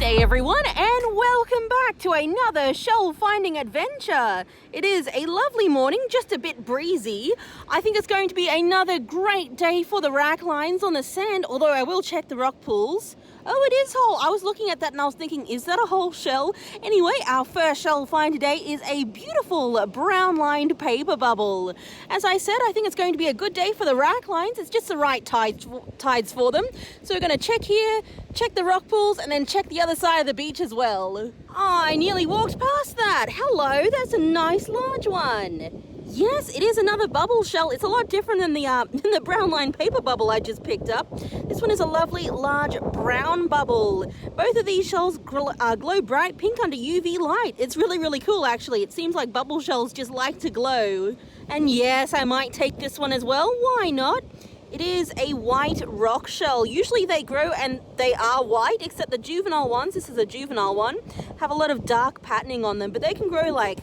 G'day everyone, and welcome back to another shell finding adventure. It is a lovely morning, just a bit breezy. I think it's going to be another great day for the rack lines on the sand, although I will check the rock pools. Oh, it is whole. I was looking at that and I was thinking, is that a whole shell? Anyway, our first shell find today is a beautiful brown lined paper bubble. As I said, I think it's going to be a good day for the rack lines. It's just the right tides for them. So we're going to check here, check the rock pools, and then check the other side of the beach as well. Oh, I nearly walked past that. Hello, that's a nice large one. Yes, it is another bubble shell. It's a lot different than the brown line paper bubble I just picked up. This one is a lovely large brown bubble. Both of these shells glow bright pink under UV light. It's really, really cool actually. It seems like bubble shells just like to glow. And yes, I might take this one as well. Why not? It is a white rock shell. Usually they grow and they are white, except the juvenile ones, this is a juvenile one, have a lot of dark patterning on them, but they can grow like,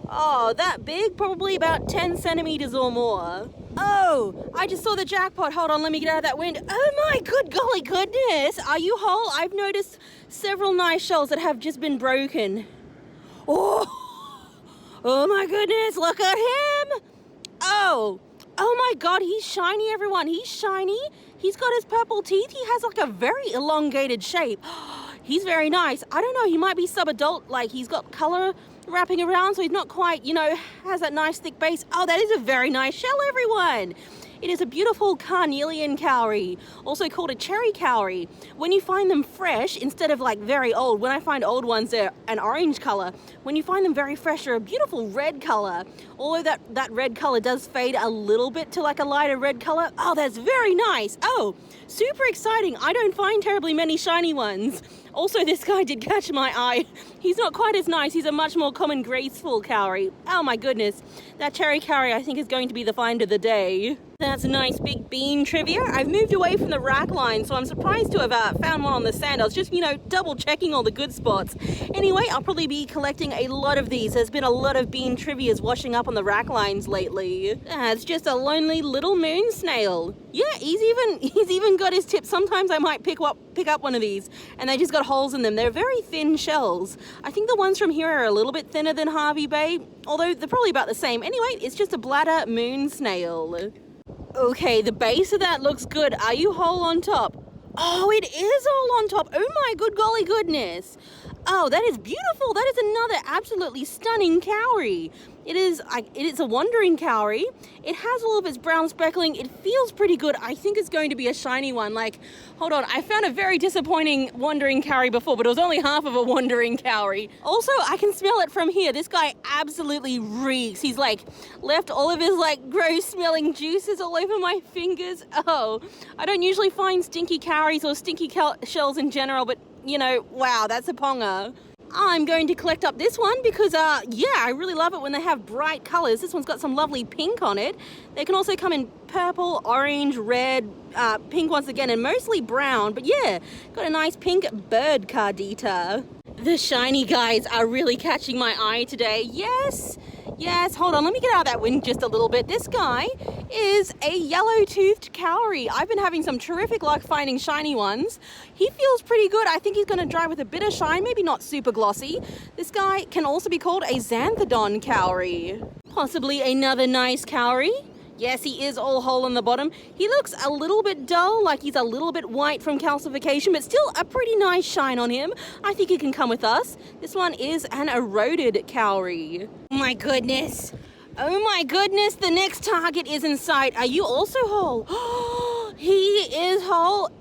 oh, that big, probably about 10 centimeters or more. Oh, I just saw the jackpot. Hold on, let me get out of that wind. Oh my good golly goodness. Are you whole? I've noticed several nice shells that have just been broken. Oh my goodness, look at him. Oh my god, he's shiny, everyone. He's shiny. He's got his purple teeth. He has like a very elongated shape. He's very nice. I don't know, he might be sub-adult, like he's got color wrapping around, so he's not quite, has that nice thick base. Oh, that is a very nice shell, everyone. It is a beautiful carnelian cowrie, also called a cherry cowrie. When you find them fresh, instead of like very old, when I find old ones, they're an orange color. When you find them very fresh, they're a beautiful red color. Although that red color does fade a little bit to like a lighter red color. Oh, that's very nice. Oh, super exciting. I don't find terribly many shiny ones. Also, this guy did catch my eye. He's not quite as nice. He's a much more common graceful cowrie. Oh my goodness. That cherry cowrie I think is going to be the find of the day. That's a nice big bean trivia. I've moved away from the rack line, so I'm surprised to have found one on the sand. I was just, double checking all the good spots. Anyway, I'll probably be collecting a lot of these. There's been a lot of bean trivias washing up on the rack lines lately. It's just a lonely little moon snail. Yeah, he's even got his tip. Sometimes I might pick up one of these, and they just got holes in them. They're very thin shells. I think the ones from here are a little bit thinner than Harvey Bay, although they're probably about the same. Anyway, it's just a bladder moon snail. Okay, the base of that looks good. Are you whole on top? Oh, it is all on top. Oh my good golly goodness. Oh, that is beautiful. That is another absolutely stunning cowrie. It is a wandering cowrie. It has all of its brown speckling. It feels pretty good. I think it's going to be a shiny one. Like, hold on. I found a very disappointing wandering cowrie before, but it was only half of a wandering cowrie. Also, I can smell it from here. This guy absolutely reeks. He's like left all of his like gross smelling juices all over my fingers. Oh, I don't usually find stinky cowries or stinky shells in general, but wow, that's a ponga. I'm going to collect up this one because, I really love it when they have bright colors. This one's got some lovely pink on it. They can also come in purple, orange, red, pink once again, and mostly brown. But yeah, got a nice pink bird cardita. The shiny guys are really catching my eye today. Yes, hold on, let me get out of that wind just a little bit. This guy is a yellow-toothed cowrie. I've been having some terrific luck finding shiny ones. He feels pretty good. I think he's going to dry with a bit of shine, maybe not super glossy. This guy can also be called a xanthodon cowrie. Possibly another nice cowrie. Yes, he is all whole on the bottom. He looks a little bit dull, like he's a little bit white from calcification, but still a pretty nice shine on him. I think he can come with us. This one is an eroded cowrie. Oh my goodness, the next target is in sight. Are you also whole? He is whole.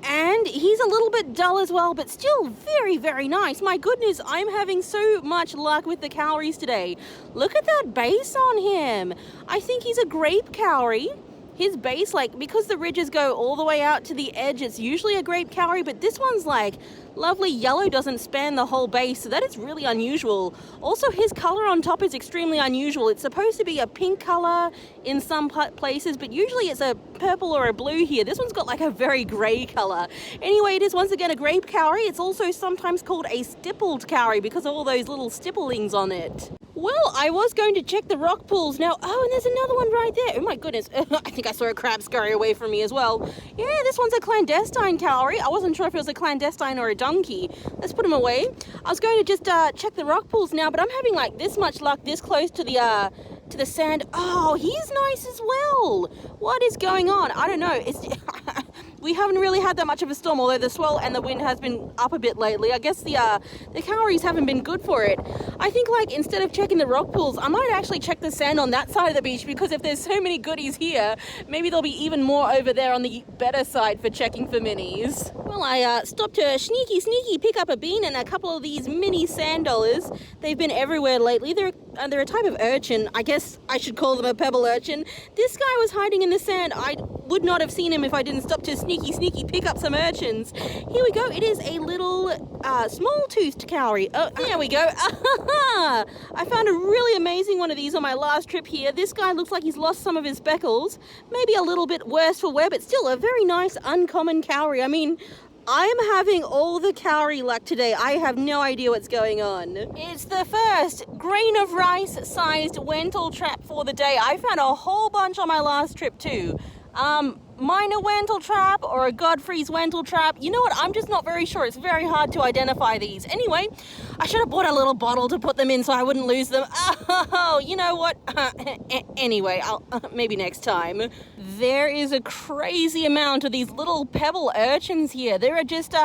And he's a little bit dull as well, but still very, very nice. My goodness, I'm having so much luck with the cowries today. Look at that base on him. I think he's a grape cowrie. His base, because the ridges go all the way out to the edge, it's usually a grape cowrie, but this one's lovely yellow, doesn't span the whole base, so that is really unusual. Also, his color on top is extremely unusual. It's supposed to be a pink color in some places, but usually it's a purple or a blue here. This one's got a very gray color. Anyway, it is once again a grape cowrie. It's also sometimes called a stippled cowrie because of all those little stipplings on it. Well, I was going to check the rock pools now. Oh, and there's another one right there. Oh my goodness. I think I saw a crab scurry away from me as well. Yeah, this one's a clandestine cowrie. I wasn't sure if it was a clandestine or a donkey. Let's put him away. I was going to just check the rock pools now, but I'm having like this much luck this close to the sand. Oh, he's nice as well. What is going on? I don't know. It's we haven't really had that much of a storm, although the swell and the wind has been up a bit lately. I guess the cowries haven't been good for it. I think like instead of checking the rock pools, I might actually check the sand on that side of the beach, because if there's so many goodies here, maybe there'll be even more over there on the better side for checking for minis. Well, I stopped to sneaky pick up a bean and a couple of these mini sand dollars. They've been everywhere lately. They're a type of urchin. I guess I should call them a pebble urchin. This guy was hiding in the sand. I would not have seen him if I didn't stop to sneaky pick up some urchins. Here we go. It is a little small-toothed cowrie. Oh, there we go. I found a really amazing one of these on my last trip here. This guy looks like he's lost some of his speckles. Maybe a little bit worse for wear, but still a very nice uncommon cowrie. I mean, I am having all the cowrie luck today. I have no idea what's going on. It's the first grain of rice sized wentletrap for the day. I found a whole bunch on my last trip too. Minor wentletrap or a Godfrey's wentletrap. You know what? I'm just not very sure. It's very hard to identify these. Anyway, I should have bought a little bottle to put them in so I wouldn't lose them. Oh, you know what? Anyway, I'll maybe next time. There is a crazy amount of these little pebble urchins here. There are just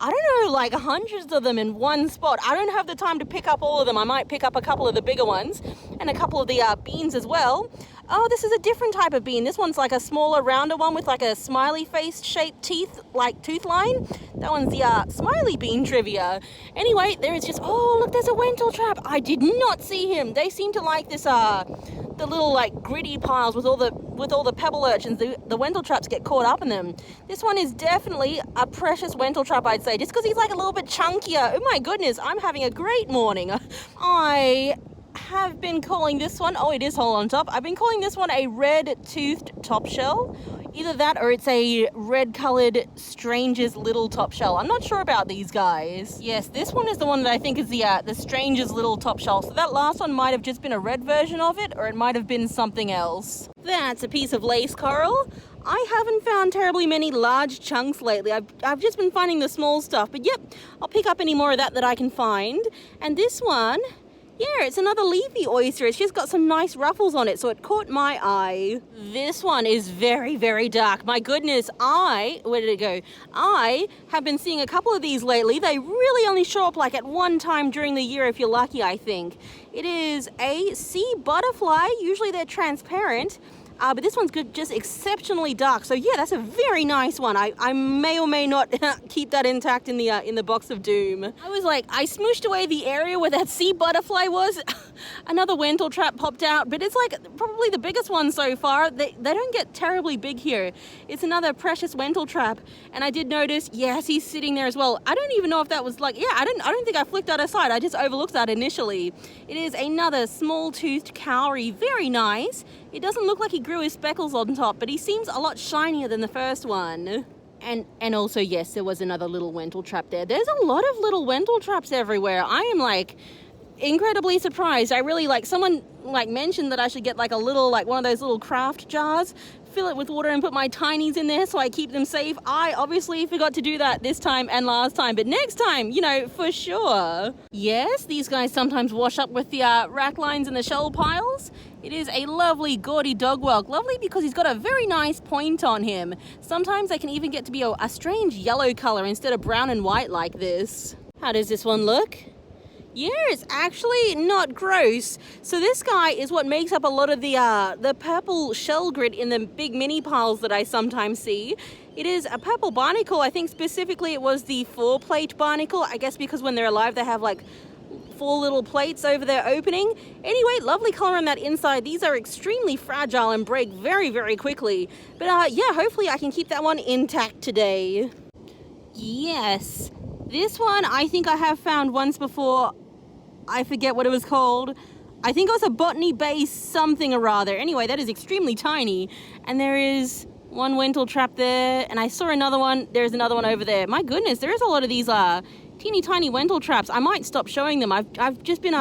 I don't know, like hundreds of them in one spot. I don't have the time to pick up all of them. I might pick up a couple of the bigger ones and a couple of the beans as well. Oh, this is a different type of bean. This one's like a smaller, rounder one with like a smiley face shaped teeth, like tooth line. That one's the smiley bean trivia. Anyway, there is just, oh, look, there's a wentletrap. I did not see him. They seem to like this, the little like gritty piles with all the pebble urchins. The wentletraps get caught up in them. This one is definitely a precious wentletrap, I'd say, just because he's like a little bit chunkier. Oh my goodness, I'm having a great morning. I have been calling this one, oh, it is whole on top. I've been calling this one a red-toothed top shell. Either that or it's a red-coloured Stranger's little top shell. I'm not sure about these guys. Yes, this one is the one that I think is the Stranger's little top shell. So that last one might have just been a red version of it, or it might have been something else. That's a piece of lace coral. I haven't found terribly many large chunks lately. I've just been finding the small stuff. But yep, I'll pick up any more of that I can find. And this one, yeah, it's another leafy oyster. It's just got some nice ruffles on it, so it caught my eye. This one is very, very dark. My goodness, where did it go? I have been seeing a couple of these lately. They really only show up like at one time during the year if you're lucky, I think. It is a sea butterfly. Usually they're transparent. But this one's just exceptionally dark. So yeah, that's a very nice one. I may or may not keep that intact in the box of doom. I was like, I smooshed away the area where that sea butterfly was. Another wentletrap popped out, but it's like probably the biggest one so far. They don't get terribly big here. It's another precious wentletrap. And I did notice, yes, he's sitting there as well. I don't even know if that was like, yeah, I don't think I flicked that aside. I just overlooked that initially. It is another small-toothed cowrie. Very nice. It doesn't look like he grew his speckles on top, but he seems a lot shinier than the first one. And also, yes, there was another little wentletrap there. There's a lot of little wentletraps everywhere. I am like incredibly surprised. I really someone mentioned that I should get like a little, like one of those little craft jars, fill it with water and put my tinies in there so I keep them safe. I obviously forgot to do that this time and last time, but next time, for sure. Yes, these guys sometimes wash up with the rack lines and the shell piles. It is a lovely gaudy dog whelk. Lovely because he's got a very nice point on him. Sometimes they can even get to be a strange yellow color instead of brown and white like this. How does this one look? Yeah, it's actually not gross. So this guy is what makes up a lot of the purple shell grit in the big mini piles that I sometimes see. It is a purple barnacle. I think specifically it was the 4-plate barnacle. I guess because when they're alive they have like 4 little plates over their opening. Anyway, lovely color on that inside. These are extremely fragile and break very, very quickly. But yeah, hopefully I can keep that one intact today. Yes. This one I think I have found once before. I forget what it was called. I think it was a botany-based something or rather. Anyway, that is extremely tiny. And there is one wentletrap there. And I saw another one. There's another one over there. My goodness, there is a lot of these teeny tiny wentletraps. I might stop showing them. I've just been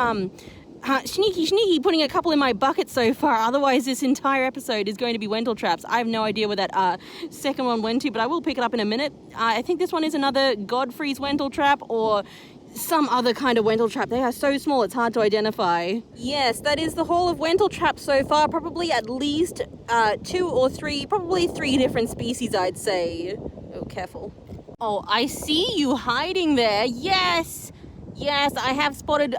Sneaky putting a couple in my bucket so far. Otherwise, this entire episode is going to be wentletraps. I have no idea where that second one went to, but I will pick it up in a minute. I think this one is another Godfrey's wentletrap or some other kind of wentletrap. They are so small, it's hard to identify. Yes, that is the haul of wentletraps so far. Probably at least 2 or 3, probably 3 different species, I'd say. Oh, careful. Oh, I see you hiding there. Yes, I have spotted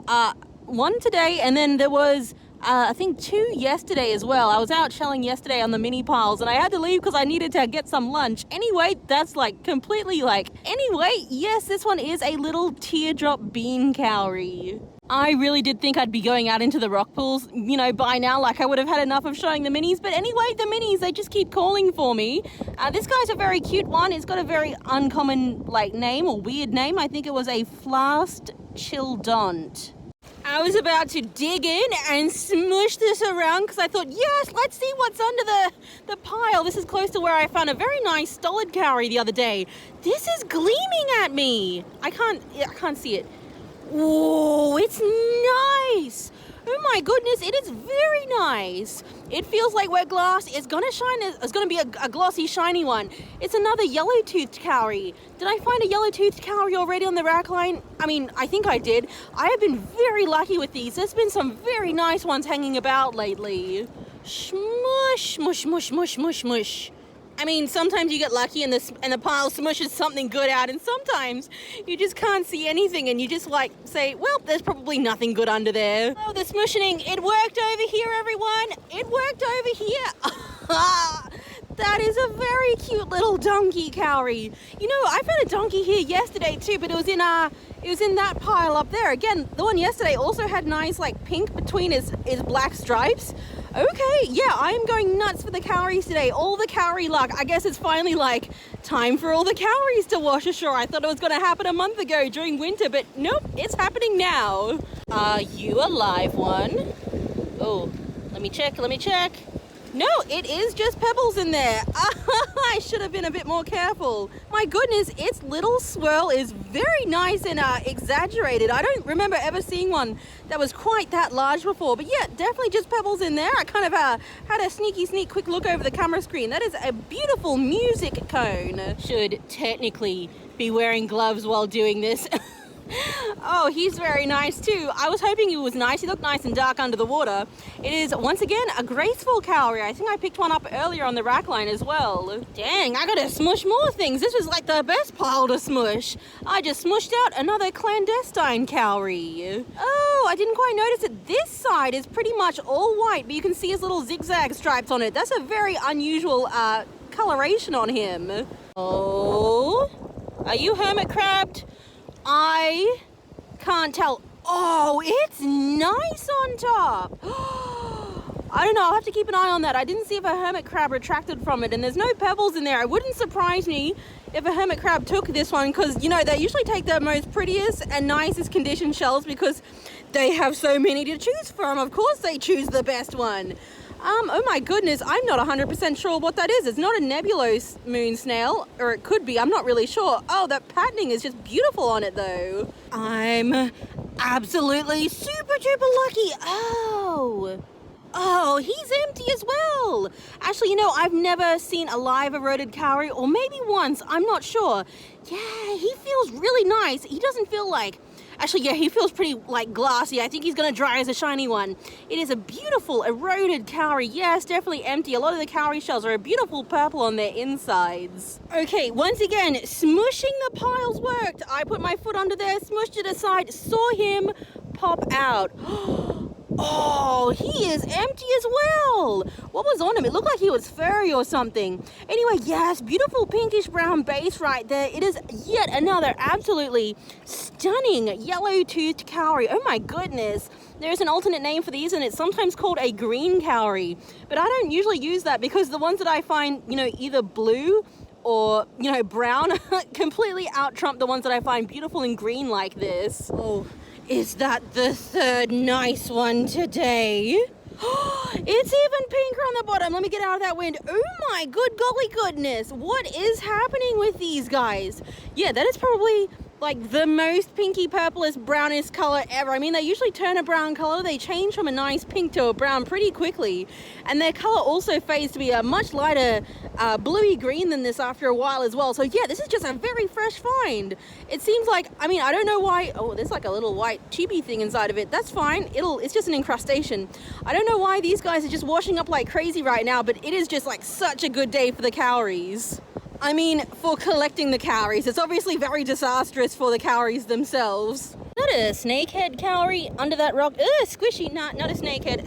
1 today, and then there was I think 2 yesterday as well. I was out shelling yesterday on the mini piles and I had to leave because I needed to get some lunch. Anyway, that's completely anyway, yes, this one is a little teardrop bean cowrie. I really did think I'd be going out into the rock pools, by now, I would have had enough of showing the minis. But anyway, the minis, they just keep calling for me. This guy's a very cute one. It's got a very uncommon, name or weird name. I think it was a flasked childont. I was about to dig in and smush this around because I thought, yes, let's see what's under the pile. This is close to where I found a very nice stolid cowrie the other day. This is gleaming at me. I can't see it. Whoa, it's nice. Oh my goodness, it is very nice. It feels like wet glass. It's gonna shine. It's gonna be a glossy, shiny one. It's another yellow-toothed cowrie. Did I find a yellow-toothed cowrie already on the rack line? I mean, I think I did. I have been very lucky with these. There's been some very nice ones hanging about lately. Smush, mush, mush, mush, mush, mush. I mean, sometimes you get lucky and the pile smushes something good out, and sometimes you just can't see anything and you just say, well, there's probably nothing good under there. Oh, the smushing, it worked over here, everyone. It worked over here. That is a very cute little donkey cowrie. I found a donkey here yesterday too, but it was in that pile up there. Again, the one yesterday also had nice pink between his black stripes. Okay, yeah, I'm going nuts for the cowries today. All the cowrie luck. I guess it's finally time for all the cowries to wash ashore. I thought it was going to happen a month ago during winter, but nope, it's happening now. Are you a live one? Oh, let me check. No, it is just pebbles in there. I should have been a bit more careful. My goodness, its little swirl is very nice and exaggerated. I don't remember ever seeing one that was quite that large before. But yeah, definitely just pebbles in there. I kind of had a sneak quick look over the camera screen. That is a beautiful music cone. Should technically be wearing gloves while doing this. Oh, he's very nice too. I was hoping he was nice. He looked nice and dark under the water. It is, once again, a graceful cowrie. I think I picked one up earlier on the rack line as well. Dang, I gotta smush more things. This was the best pile to smush. I just smushed out another clandestine cowrie. Oh, I didn't quite notice it. This side is pretty much all white, but you can see his little zigzag stripes on it. That's a very unusual coloration on him. Oh, are you hermit crabbed? I can't tell. Oh, it's nice on top. I don't know. I'll have to keep an eye on that. I didn't see if a hermit crab retracted from it, and there's no pebbles in there. It wouldn't surprise me if a hermit crab took this one because, they usually take the most prettiest and nicest conditioned shells because they have so many to choose from. Of course they choose the best one. Oh my goodness, I'm not 100% sure what that is. It's not a nebulose moon snail, or it could be, I'm not really sure. Oh, that patterning is just beautiful on it though. I'm absolutely super duper lucky. Oh, he's empty as well. Actually, I've never seen a live eroded cowrie, or maybe once, I'm not sure. Yeah, he feels really nice. He doesn't feel actually, yeah, he feels pretty glassy. I think he's gonna dry as a shiny one. It is a beautiful eroded cowrie. Yes, definitely empty. A lot of the cowrie shells are a beautiful purple on their insides. Okay, once again, smushing the piles worked. I put my foot under there, smushed it aside, saw him pop out. Oh, he is empty as well. What was on him? It looked like he was furry or something. Anyway, yes, beautiful pinkish brown base right there. It is yet another absolutely stunning yellow-toothed cowrie. Oh my goodness. There's an alternate name for these, and it's sometimes called a green cowrie. But I don't usually use that because the ones that I find, either blue or, brown completely out-trump the ones that I find beautiful and green like this. Oh. Is that the third nice one today? It's even pinker on the bottom. Let me get out of that wind. Oh my good golly goodness. What is happening with these guys? Yeah, that is probably like the most pinky purplest brownish color ever. I mean, they usually turn a brown color. They change from a nice pink to a brown pretty quickly. And their color also fades to be a much lighter bluey green than this after a while as well. So yeah, this is just a very fresh find. It seems like, I mean, I don't know why. Oh, there's like a little white tubey thing inside of it. That's fine. It's just an incrustation. I don't know why these guys are just washing up like crazy right now, but it is just like such a good day for the Cowries. I mean, for collecting the Cowries. It's obviously very disastrous for the Cowries themselves. Not a snakehead Cowrie under that rock. Ugh, squishy. Not a snakehead.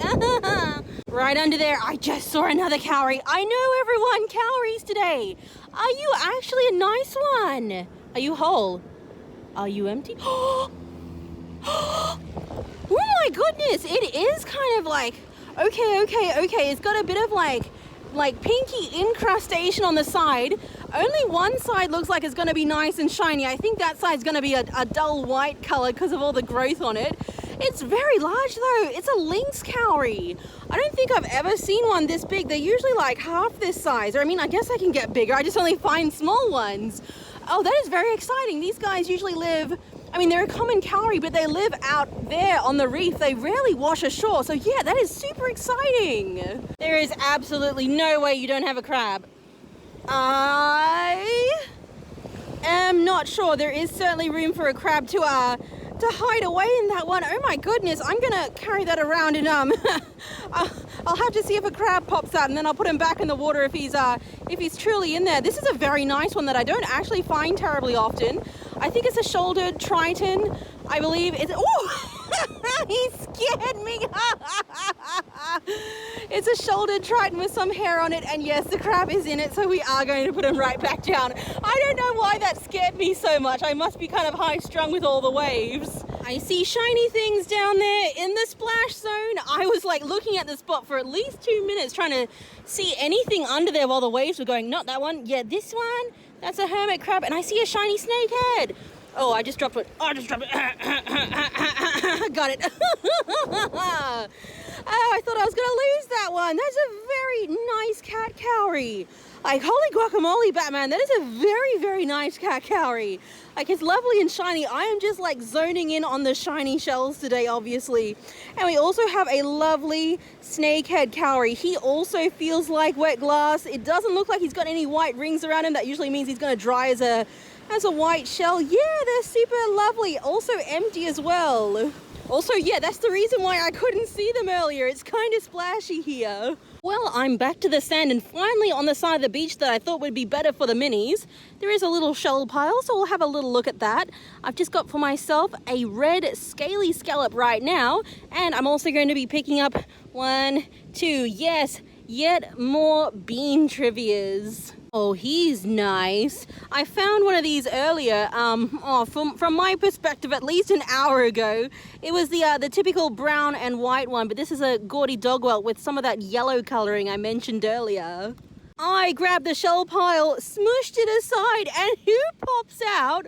Right under there, I just saw another Cowrie. I know everyone, Cowries today. Are you actually a nice one? Are you whole? Are you empty? Oh my goodness, it is kind of like, okay. It's got a bit of like pinky incrustation on the side. Only one side looks like it's going to be nice and shiny. I think that side's going to be a dull white color because of all the growth on it. It's very large though. It's a lynx Cowrie. I don't think I've ever seen one this big. They're usually like half this size. Or I mean, I guess I can get bigger. I just only find small ones. Oh, that is very exciting. These guys usually live, I mean, they're a common Cowrie, but they live out there on the reef. They rarely wash ashore. So yeah, that is super exciting. There is absolutely no way you don't have a crab. I am not sure. There is certainly room for a crab to hide away in that one. Oh my goodness, I'm gonna carry that around and I'll have to see if a crab pops out, and then I'll put him back in the water if he's truly in there. This is a very nice one that I don't actually find terribly often. I think it's a shouldered triton. I believe it's, oh, he scared me. It's a shouldered triton with some hair on it, and yes, the crab is in it, so we are going to put him right back down. I don't know why that scared me so much. I must be kind of high strung with all the waves. I see shiny things down there in the splash zone. I was like looking at the spot for at least 2 minutes trying to see anything under there while the waves were going. Not that one. Yeah, this one. That's a hermit crab, and I see a shiny snakehead. Oh, I just dropped it. Got it. Oh, I thought I was going to lose that one. That's a very nice cat Cowrie. Like, holy guacamole, Batman. That is a very, very nice cat Cowrie. Like, it's lovely and shiny. I am just, like, zoning in on the shiny shells today, obviously. And we also have a lovely snakehead Cowrie. He also feels like wet glass. It doesn't look like he's got any white rings around him. That usually means he's going to dry as a white shell. Yeah, they're super lovely. Also empty as well. Also, yeah, that's the reason why I couldn't see them earlier. It's kind of splashy here. Well, I'm back to the sand and finally on the side of the beach that I thought would be better for the minis. There is a little shell pile, so we'll have a little look at that. I've just got for myself a red scaly scallop right now, and I'm also going to be picking up 1, 2, yes, yet more bean trivias. Oh, he's nice. I found one of these earlier, from my perspective, at least an hour ago. It was the typical brown and white one, but this is a gaudy dogwelt with some of that yellow coloring I mentioned earlier. I grabbed the shell pile, smooshed it aside, and who pops out?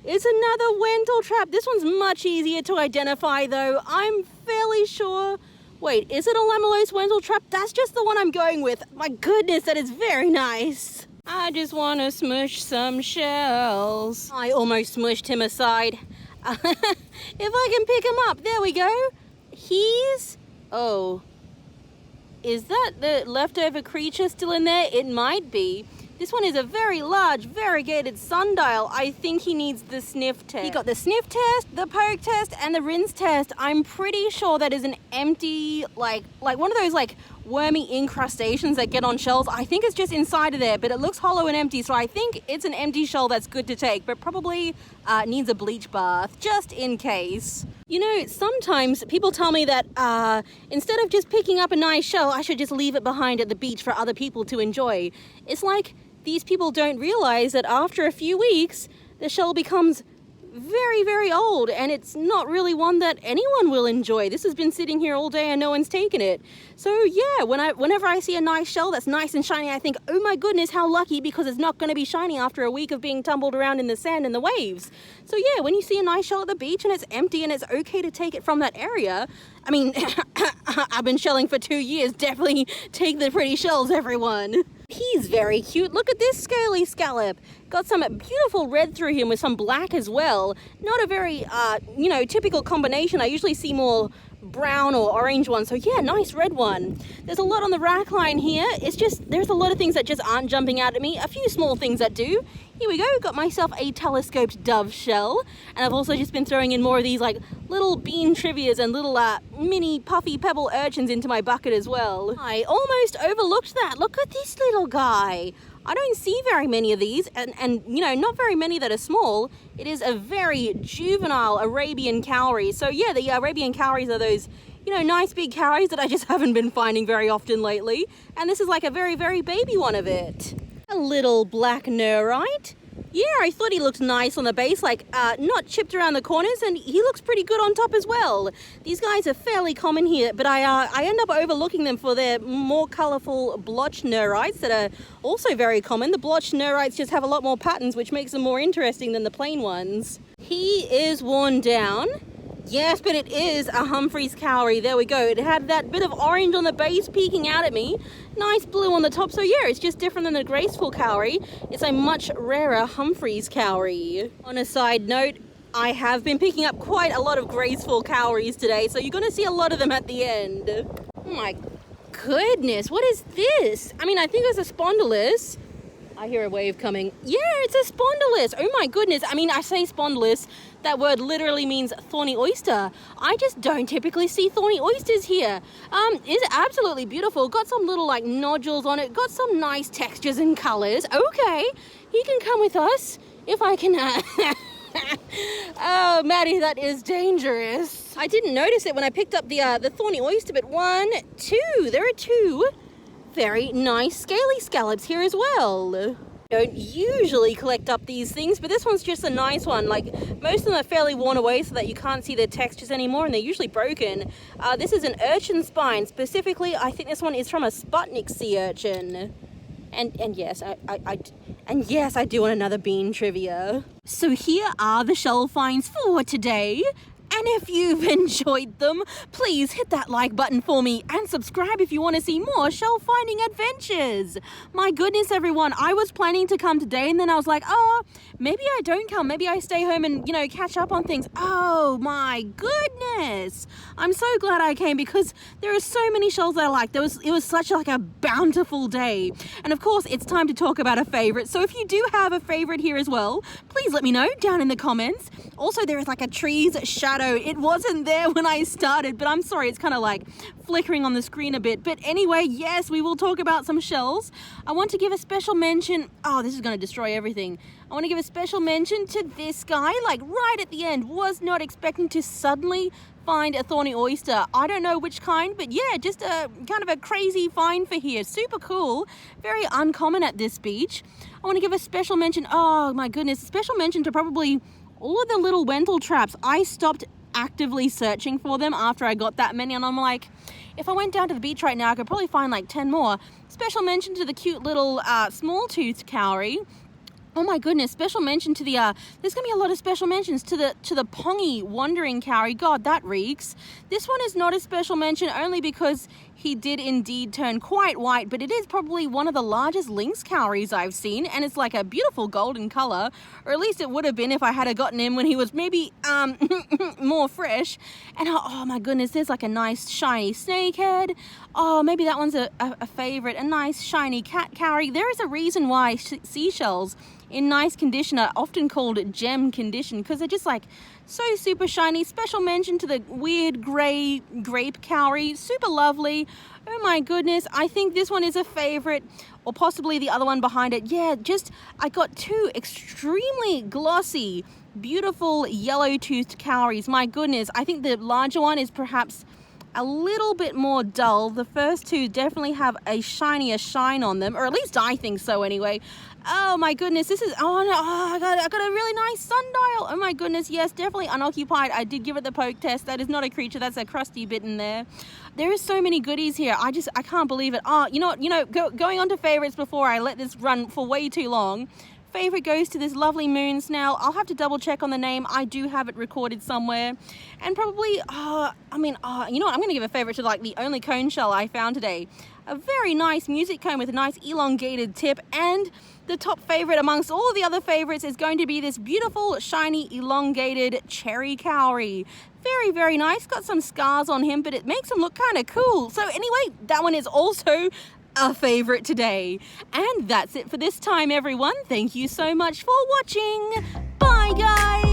It's another wentletrap. This one's much easier to identify, though. I'm fairly sure. Wait, is it a lamellose wentletrap? That's just the one I'm going with. My goodness, that is very nice. I just want to smush some shells. I almost smushed him aside. If I can pick him up, there we go. He's... oh. Is that the leftover creature still in there? It might be. This one is a very large, variegated sundial. I think he needs the sniff test. He got the sniff test, the poke test, and the rinse test. I'm pretty sure that is an empty, like one of those like wormy incrustations that get on shells. I think it's just inside of there, but it looks hollow and empty, so I think it's an empty shell that's good to take, but probably needs a bleach bath, just in case. You know, sometimes people tell me that instead of just picking up a nice shell, I should just leave it behind at the beach for other people to enjoy. It's like these people don't realize that after a few weeks, the shell becomes very, very old, and it's not really one that anyone will enjoy. This has been sitting here all day and no one's taken it. So yeah, whenever I see a nice shell that's nice and shiny, I think, oh my goodness, how lucky, because it's not going to be shiny after a week of being tumbled around in the sand and the waves. So yeah, when you see a nice shell at the beach and it's empty and it's okay to take it from that area, I mean, I've been shelling for 2 years. Definitely take the pretty shells, everyone. He's very cute. Look at this scaly scallop. Got some beautiful red through him with some black as well. Not a very, typical combination. I usually see more brown or orange ones. So yeah, nice red one. There's a lot on the rack line here. It's just, there's a lot of things that just aren't jumping out at me. A few small things that do. Here we go. Got myself a telescoped dove shell. And I've also just been throwing in more of these like little bean trivias and little mini puffy pebble urchins into my bucket as well. I almost overlooked that. Look at this little guy. I don't see very many of these, and not very many that are small. It is a very juvenile Arabian cowrie. So yeah, the Arabian cowries are those, nice big cowries that I just haven't been finding very often lately. And this is like a very, very baby one of it. A little black nerite. Yeah, I thought he looked nice on the base, like not chipped around the corners, and he looks pretty good on top as well. These guys are fairly common here, but I end up overlooking them for their more colourful blotch nerites that are also very common. The blotch nerites just have a lot more patterns, which makes them more interesting than the plain ones. He is worn down. Yes, but it is a Humphreys cowrie. There we go. It had that bit of orange on the base peeking out at me. Nice blue on the top. So yeah, it's just different than the graceful cowrie. It's a much rarer Humphreys cowrie. On a side note, I have been picking up quite a lot of graceful cowries today, so you're going to see a lot of them at the end. Oh my goodness, what is this? I mean, I think it's a spondylus. I hear a wave coming. Yeah, it's a spondylus. Oh my goodness. I mean, I say spondylus. That word literally means thorny oyster. I just don't typically see thorny oysters here. It's absolutely beautiful. Got some little like nodules on it. Got some nice textures and colors. Okay, he can come with us if I can. Oh, Maddie, that is dangerous. I didn't notice it when I picked up the thorny oyster, but 1, 2. There are 2. Very nice scaly scallops here as well. Don't usually collect up these things, but this one's just a nice one. Like, most of them are fairly worn away so that you can't see their textures anymore, and they're usually broken. This is an urchin spine. Specifically, I think this one is from a Sputnik sea urchin. And yes, I do want another bean trivia. So here are the shell finds for today. And if you've enjoyed them, please hit that like button for me and subscribe if you want to see more shell finding adventures. My goodness, everyone, I was planning to come today and then I was like, oh, maybe I don't come. Maybe I stay home and, catch up on things. Oh my goodness. I'm so glad I came because there are so many shells that I like. It was such like a bountiful day. And of course, it's time to talk about a favorite. So if you do have a favorite here as well, please let me know down in the comments. Also, there is like a tree's shadow. It wasn't there when I started, but I'm sorry, it's kind of like flickering on the screen a bit. But anyway, yes, we will talk about some shells. I want to give a special mention. Oh, this is going to destroy everything. I want to give a special mention to this guy, like right at the end. Was not expecting to suddenly find a thorny oyster. I don't know which kind, but yeah, just a kind of a crazy find for here. Super cool. Very uncommon at this beach. I want to give a special mention. Oh my goodness, special mention to probably all of the little wentletraps. I stopped actively searching for them after I got that many, and I'm like, if I went down to the beach right now, I could probably find like 10 more. Special mention to the cute little small-toothed cowrie. Oh my goodness, special mention to the, there's going to be a lot of special mentions to the pongy wandering cowrie. God, that reeks. This one is not a special mention only because he did indeed turn quite white, but it is probably one of the largest lynx cowries I've seen, and it's like a beautiful golden color, or at least it would have been if I had gotten him when he was maybe more fresh. And oh my goodness, there's like a nice shiny snakehead. Oh, maybe that one's a favorite, a nice shiny cat cowrie. There is a reason why seashells in nice condition are often called gem condition, because they're just like so super shiny. Special mention to the weird gray grape cowrie, super lovely. Oh my goodness, I think this one is a favorite, or possibly the other one behind it. Yeah, just I got 2 extremely glossy, beautiful yellow-toothed cowries. My goodness, I think the larger one is perhaps a little bit more dull. The first 2 definitely have a shinier shine on them, or at least I think so anyway. Oh my goodness, this is, oh no, I got a really nice sundial. Oh my goodness, yes, definitely unoccupied. I did give it the poke test. That is not a creature, that's a crusty bit in there. There is so many goodies here. I can't believe it. Oh, going on to favorites before I let this run for way too long. favorite goes to this lovely moon snail. I'll have to double check on the name. I do have it recorded somewhere. And probably, you know what? I'm going to give a favorite to like the only cone shell I found today. A very nice music cone with a nice elongated tip, and the top favorite amongst all of the other favorites is going to be this beautiful, shiny, elongated cherry cowrie. Very, very nice. Got some scars on him, but it makes him look kind of cool. So anyway, that one is also a favorite today. And that's it for this time, everyone. Thank you so much for watching. Bye, guys.